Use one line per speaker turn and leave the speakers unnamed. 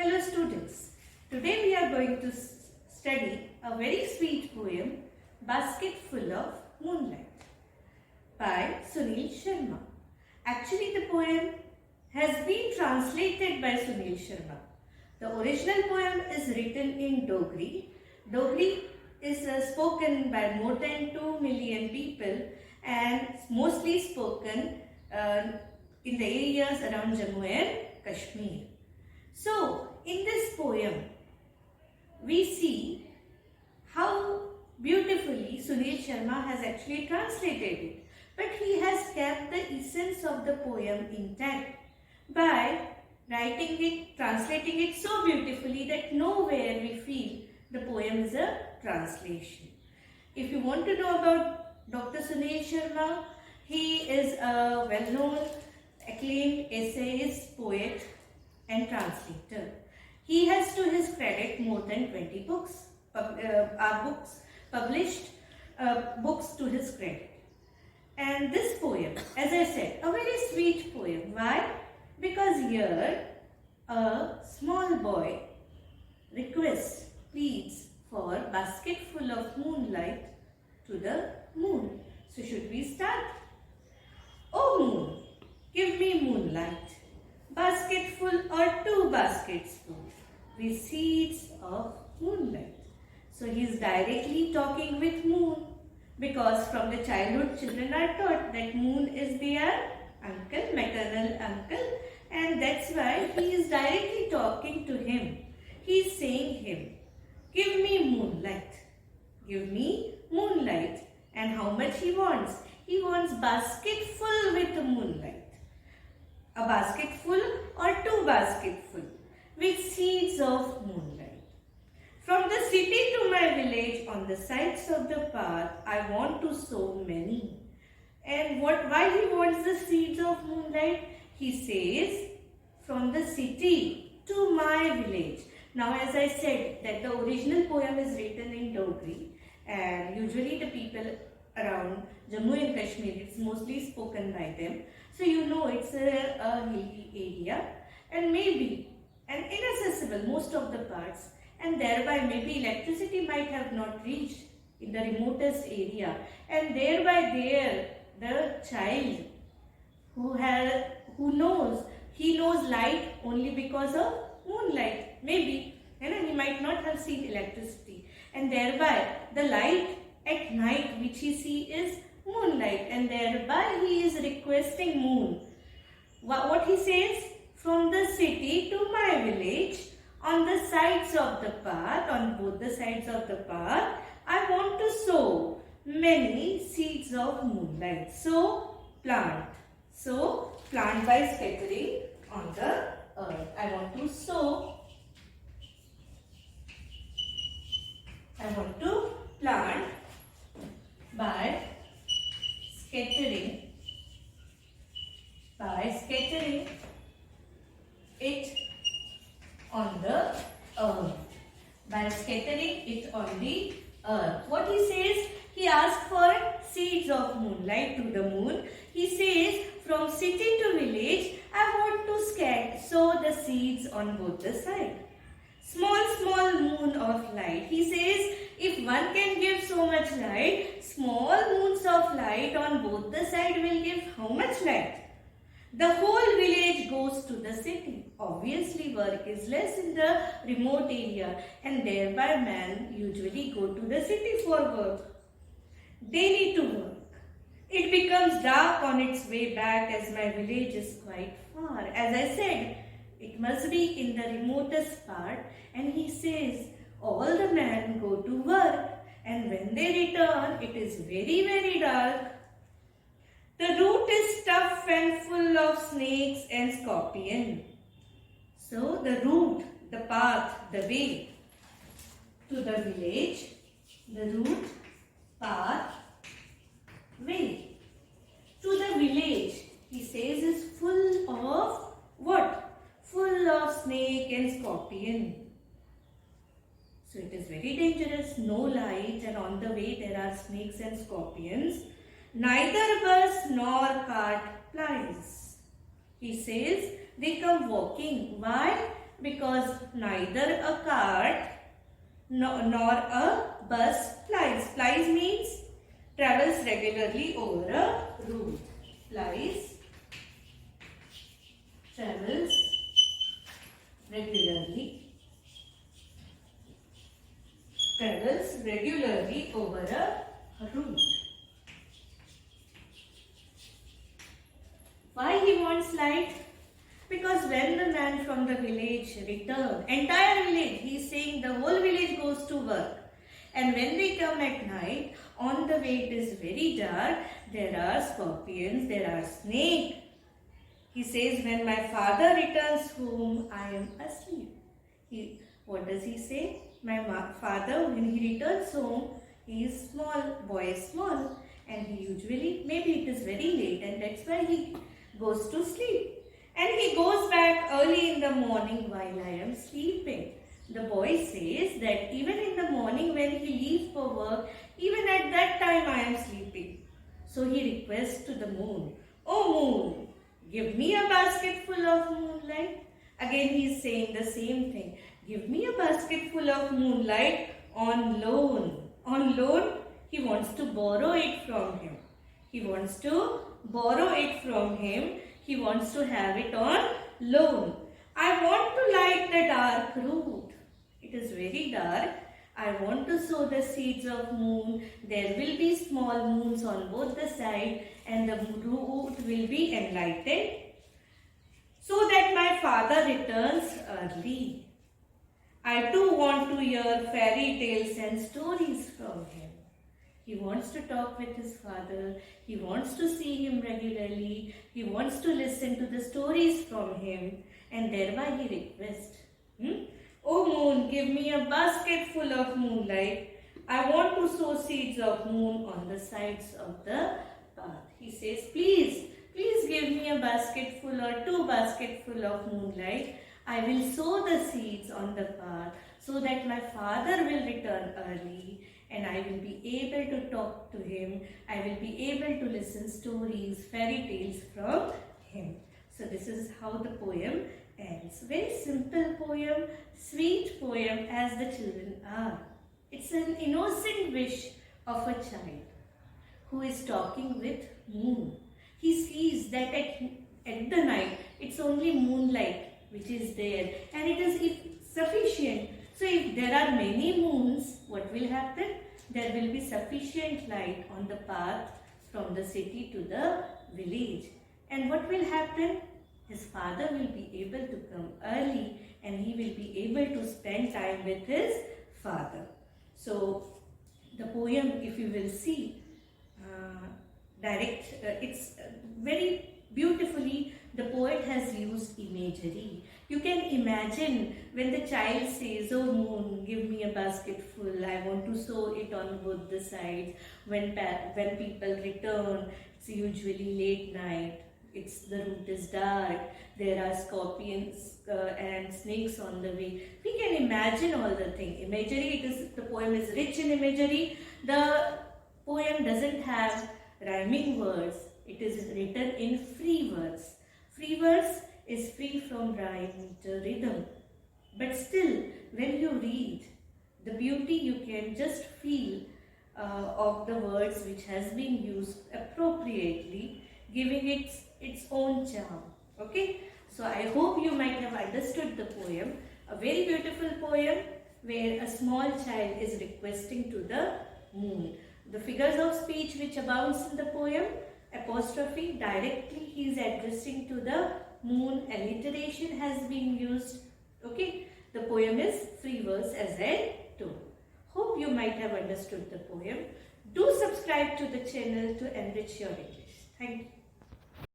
Hello students, today we are going to study a very sweet poem, Basket Full of Moonlight by Sunil Sharma. Actually the poem has been translated by Sunil Sharma. The original poem is written in Dogri. Dogri is spoken by more than 2 million people and mostly spoken in the areas around Jammu and Kashmir. So, in this poem, we see how beautifully Sunil Sharma has actually translated it. But he has kept the essence of the poem intact by writing it, translating it so beautifully that nowhere we feel the poem is a translation. If you want to know about Dr. Sunil Sharma, he is a well-known, acclaimed essayist, poet and translator. He has to his credit more than 20 books, published books to his credit. And this poem, as I said, a very sweet poem. Why? Because here a small boy requests, pleads for a basket full of moonlight to the moon. So should we start? Oh moon, give me moonlight, basket full or 2 baskets full with seeds of moonlight. So he is directly talking with moon, because from the childhood children are taught that moon is their uncle, maternal uncle, and that's why he is directly talking to him. He is saying him, give me moonlight, give me moonlight. And how much he wants? He wants basket full with moonlight. A basket full or 2 baskets full with seeds of moonlight. From the city to my village on the sides of the path, I want to sow many. And why he wants the seeds of moonlight? He says, from the city to my village. Now as I said that the original poem is written in Dogri, and usually the people around Jammu and Kashmir, it's mostly spoken by them. So you know it's a hilly area and maybe and inaccessible most of the parts, and thereby maybe electricity might have not reached in the remotest area, and thereby there the child who knows, he knows light only because of moonlight. Maybe he might not have seen electricity, and thereby the light at night which he sees is moonlight, and thereby he is requesting moon. What he says? From the city to my village, on the sides of the path, on both the sides of the path, I want to sow many seeds of moonlight. So plant. So plant by scattering on the earth. I want to sow. I want to plant by scattering it on the earth. By scattering it on the earth. What he says? He asks for seeds of moonlight to the moon. He says, from city to village, I want to sow the seeds on both the sides. Small moon of light. He says, if one can give so much light, small moons of light on both the sides will give how much light? The whole village goes to the city. Obviously, work is less in the remote area, and thereby man usually go to the city for work. They need to work. It becomes dark on its way back as my village is quite far. As I said, it must be in the remotest part, and he says, all the men go to work, and when they return, it is very, very dark. The route is tough and full of snakes and scorpions. So the route, the path, the way to the village, the route, path, way to the village, he says, is full of what? Full of snake and scorpion. So it is very dangerous, no light, and on the way there are snakes and scorpions. Neither bus nor cart plies. He says they come walking. Why? Because neither a cart nor a bus flies. Flies means travels regularly over a route. Flies travels regularly over a route. Why he wants light? Because when the man from the village returned, entire village, he is saying the whole village goes to work. And when they come at night, on the way it is very dark, there are scorpions, there are snakes. He says, when my father returns home, I am asleep. What does he say? My father, when he returns home, he is small, boy is small. And he usually, maybe it is very late and that's why he goes to sleep. And he goes back early in the morning while I am sleeping. The boy says that even in the morning when he leaves for work, even at that time I am sleeping. So he requests to the moon, "Oh moon, give me a basket full of moonlight." Again he is saying the same thing. Give me a basket full of moonlight on loan. On loan, he wants to borrow it from him. He wants to borrow it from him. He wants to have it on loan. I want to light the dark route. It is very dark. I want to sow the seeds of moon. There will be small moons on both the sides and the route will be enlightened so that my father returns early. I too want to hear fairy tales and stories from him. He wants to talk with his father. He wants to see him regularly. He wants to listen to the stories from him. And thereby he requests, "Oh moon, give me a basket full of moonlight. I want to sow seeds of moon on the sides of the path." He says, please give me a basket full or 2 baskets full of moonlight. I will sow the seeds on the path so that my father will return early. And I will be able to talk to him. I will be able to listen stories, fairy tales from him. So this is how the poem ends. Very simple poem, sweet poem as the children are. It's an innocent wish of a child who is talking with moon. He sees that at the night it's only moonlight which is there and it is sufficient. So if there are many moons, what will happen? There will be sufficient light on the path from the city to the village. And what will happen? His father will be able to come early and he will be able to spend time with his father. So the poem, if you will see, it's very beautifully the poet has used imagery. You can imagine when the child says, "Oh moon, give me a basket full, I want to sow it on both the sides." When people return, it's usually late night, the route is dark, there are scorpions and snakes on the way. We can imagine all the things. Imagery, the poem is rich in imagery. The poem doesn't have rhyming words. It is written in free verse. Free verse is free from rhyme to rhythm. But still, when you read, the beauty you can just feel of the words which has been used appropriately, giving it its own charm. Okay? So I hope you might have understood the poem. A very beautiful poem where a small child is requesting to the moon. The figures of speech which abounds in the poem, apostrophe, directly he is addressing to the moon. Alliteration has been used. Okay, the poem is free verse as I told. Hope you might have understood the poem. Do subscribe to the channel to enrich your English. Thank you.